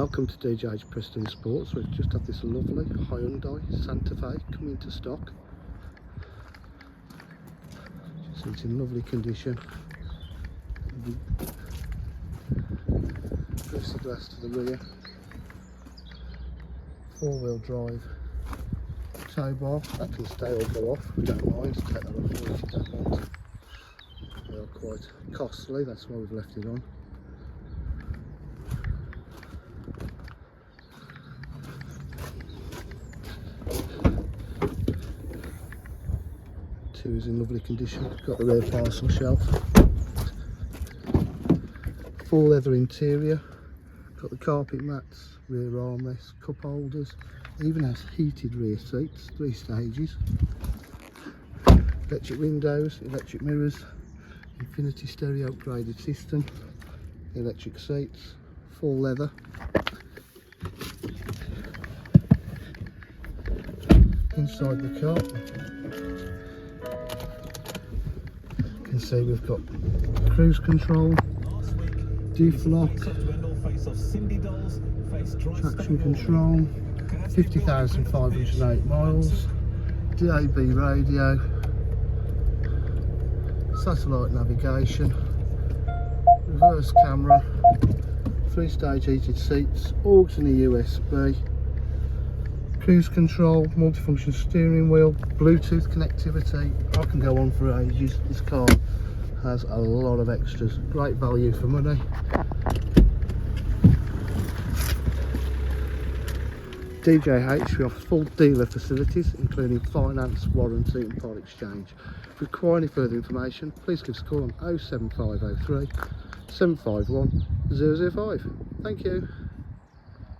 Welcome to DJ's Preston Sports. We've just had this lovely Hyundai Santa Fe come into stock. It's in lovely condition. Privacy glass to the rear. 4-wheel drive tow bar. That can stay or go off. We don't mind. Take that off if you don't want. They are quite costly. That's why we've left it on. Two is in lovely condition. Got the rear parcel shelf. Full leather interior. Got the carpet mats, rear armrests, cup holders. Even has heated rear seats, 3 stages. Electric windows, electric mirrors, infinity stereo upgraded system, electric seats, full leather. Inside the car, you can see we've got cruise control, diff lock, traction control, 50,508 miles, DAB radio, satellite navigation, reverse camera, 3-stage heated seats, aux and a USB, cruise control, multifunction steering wheel, Bluetooth connectivity. I can go on for ages. This car has a lot of extras. Great value for money. DJH, we offer full dealer facilities including finance, warranty and part exchange. If you require any further information, please give us a call on 07503 751 005. Thank you.